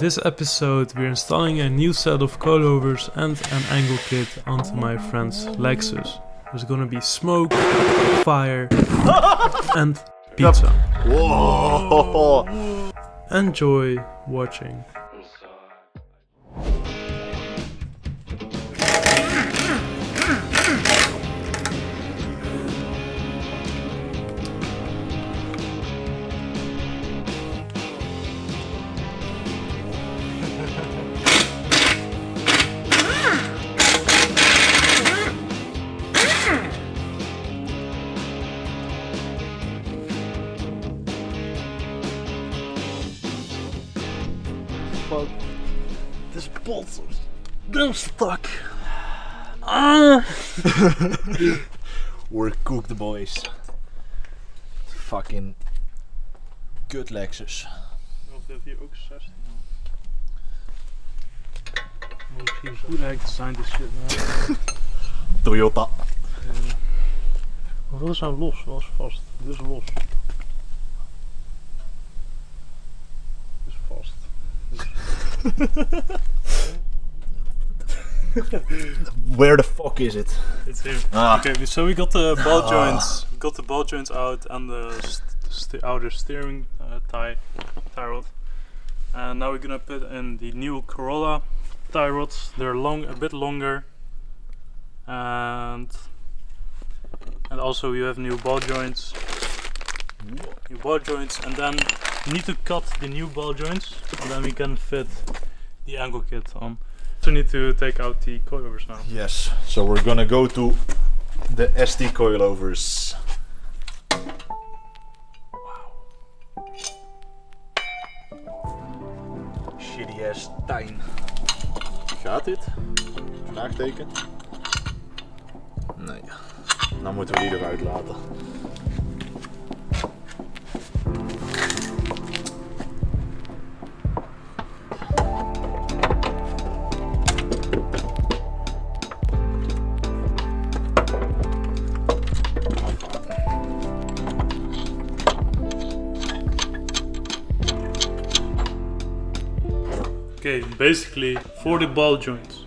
this episode we're installing a new set of coilovers and an angle kit onto my friend's Lexus. There's gonna be smoke, fire and pizza. Whoa. Enjoy watching. Fuck. This bolt's damn stuck. Ah. We're cooked, boys. Fucking good Lexus. Of dat hier ook 16. Hoe lijkt design this shit nou? Toyota. Hoeveel is nou los? Was vast. Dit is los. Dit is vast. Where the fuck is it? It's here. Ah. Okay, so we got the ball joints. We got the ball joints out and the outer steering tie rod. And now we're gonna put in the new Corolla tie rods. They're long, a bit longer, and also you have new ball joints. And then you need to cut the new ball joints, and then we can fit the angle kit on. So we need to take out the coilovers now. Yes, so we're gonna go to the ST coilovers. Wow. Shitty ass tuin. Gaat dit? Vraagteken? Nee. Dan moeten we die eruit laten. Okay, basically for the ball joints,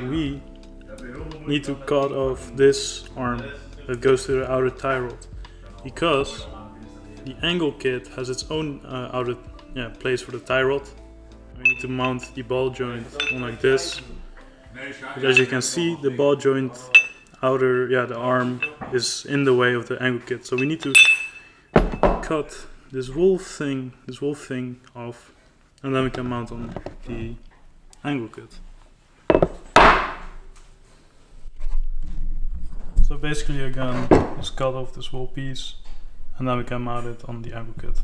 we need to cut off this arm that goes to the outer tie rod, because the angle kit has its own outer place for the tie rod. We need to mount the ball joint on like this. But as you can see, the ball joint the arm is in the way of the angle kit. So we need to cut this whole thing off. And then we can mount on the angle kit. So basically again, just cut off this whole piece and then we can mount it on the angle kit.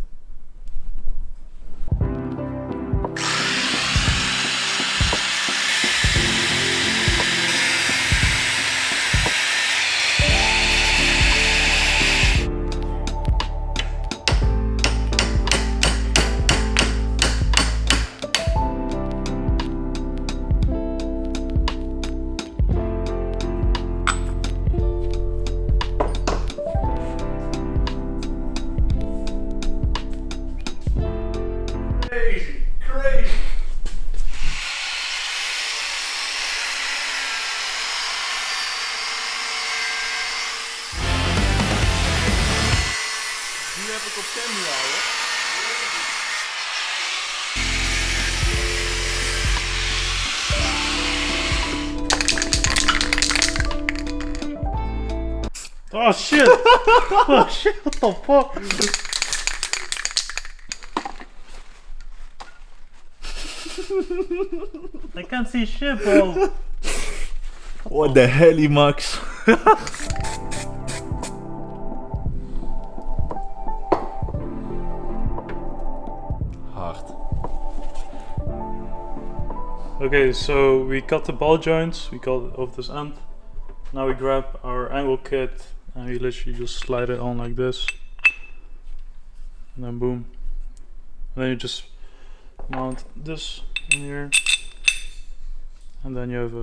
Crazy. Die heb ik op camera, hoor. Oh shit! Oh shit, what the fuck? I can't see shit, bro. What the hell, Max? Hard. Okay, so we cut the ball joints, we cut off this end. Now we grab our angle kit and we literally just slide it on like this. And then boom. And then you just mount this in here. And then you have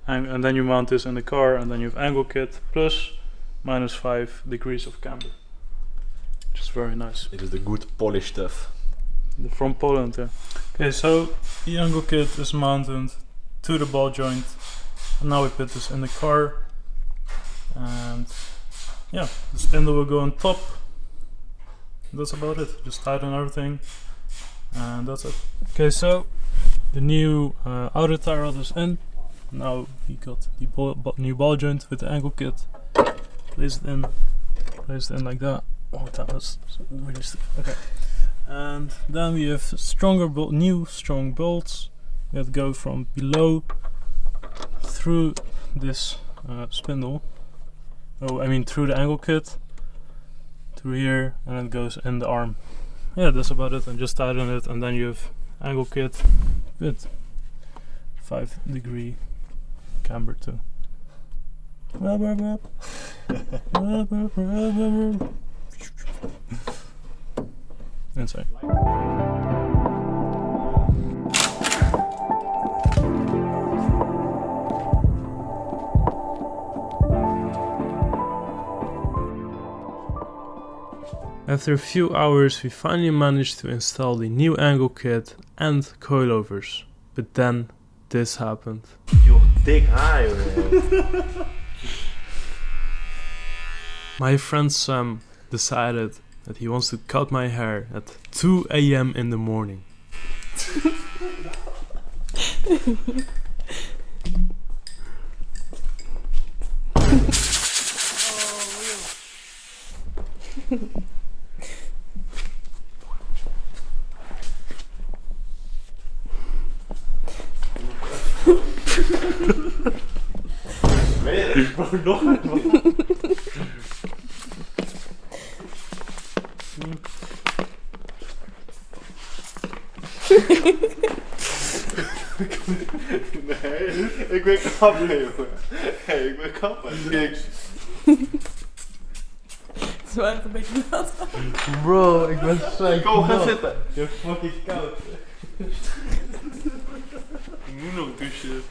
and then you mount this in the car, and then you have angle kit plus -5 degrees of camber. Which is very nice. It is the good Polish stuff. From Poland, yeah. Okay, so the angle kit is mounted to the ball joint, and now we put this in the car, and yeah, the spindle will go on top. That's about it. Just tighten everything, and that's it. Okay, so the new outer tie rod is in. Now we got the new ball joint with the angle kit. Place it in like that. Oh, that's really stiff. Okay. And then we have new strong bolts that go from below through this spindle. Oh, I mean through the angle kit, through here, and it goes in the arm. Yeah, that's about it. And just tighten it, and then you have angle kit with 5-degree camber too. Inside. After a few hours we finally managed to install the new angle kit and coilovers, but then this happened. You're dick high, man. My friend Sam decided that he wants to cut my hair at 2 AM in the morning. Nog een. Nee, ik ben kapper, jongen. Hey, ik ben kapper. Niks. Het is wel echt een beetje nat. Bro, ik ben zo. Kom, ga zitten. Je fucking koud. Ik moet nog douchen.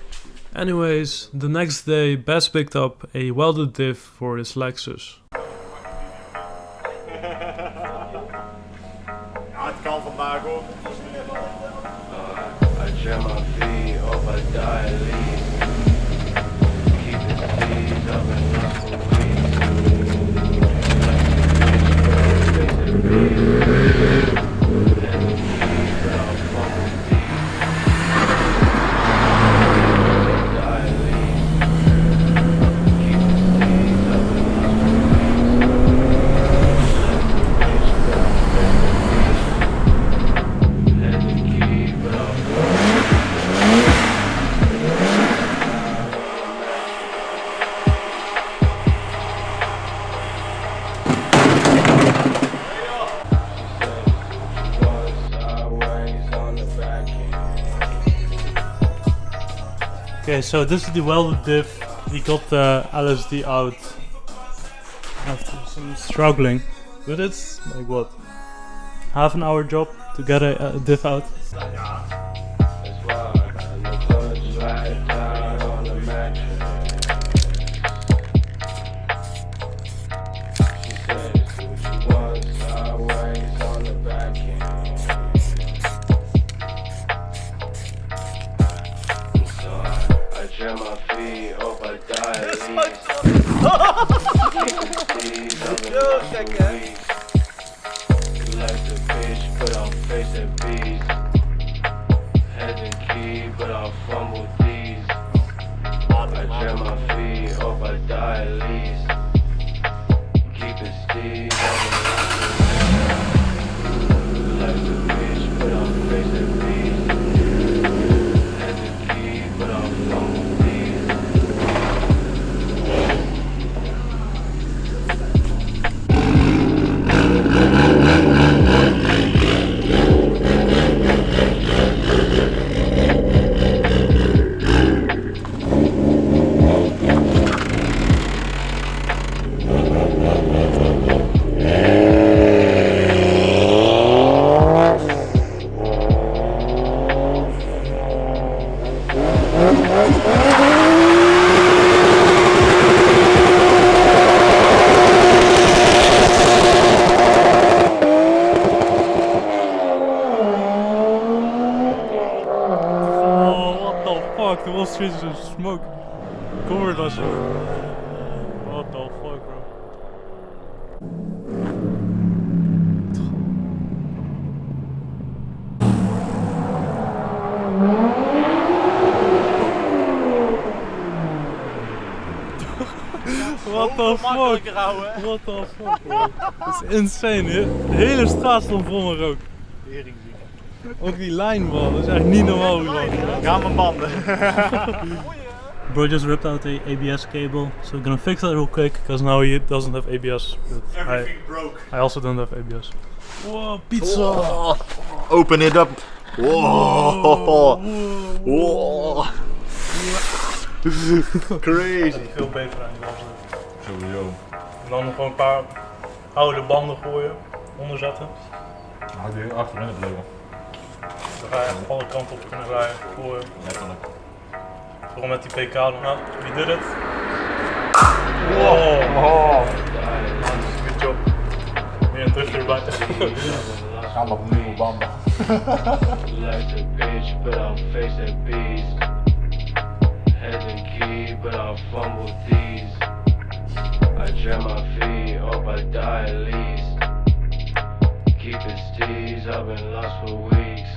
Anyways, the next day Bess picked up a welded diff for his Lexus. Ja, het kan vandaag hoor. I jam my feet off a dial. Keep the speed up and not for Okay, so this is the welded diff. We got the LSD out after some struggling, but it's like what, half an hour job to get a diff out. Jam my feet off a dial. Like the bitch, but I'm facing bees. Head and key, but I fumble these. I jam my feet off a dial. Keep it steez. Like the bitch, but I'm facing bees. Head and key, but I fumble. fuck? The whole street is in smoke. Covered us. What the fuck, bro? What the fuck? What the fuck, bro? Dat is insane. De hele straat stond vol met rook. Ook die lijn, man. Dat is echt niet normaal hoe lang. Ga mijn banden. Bro just ripped out the ABS cable, so we're gonna fix that real quick because now he doesn't have ABS. Everything broke. I also don't have ABS. Whoa, pizza! Oh, open it up. Whoa. Whoa. Crazy. Veel beter aan die luisteren. Sowieso. En dan gewoon een paar oude banden gooien, onderzetten. Had je achterin het blijven. Dan ga je echt alle kanten op kunnen rijden, gooien. Letterlijk. Vooral met die PK dan. Nou, wie did it? Wow! Oh. Good job. Weer een terugje erbij. Gaan op nieuwe banden. Like a bitch, but I'll face that beast. Had the key, but I'll fumble these. I jam my feet, hope I die at least. Keep it steez, I've been lost for weeks.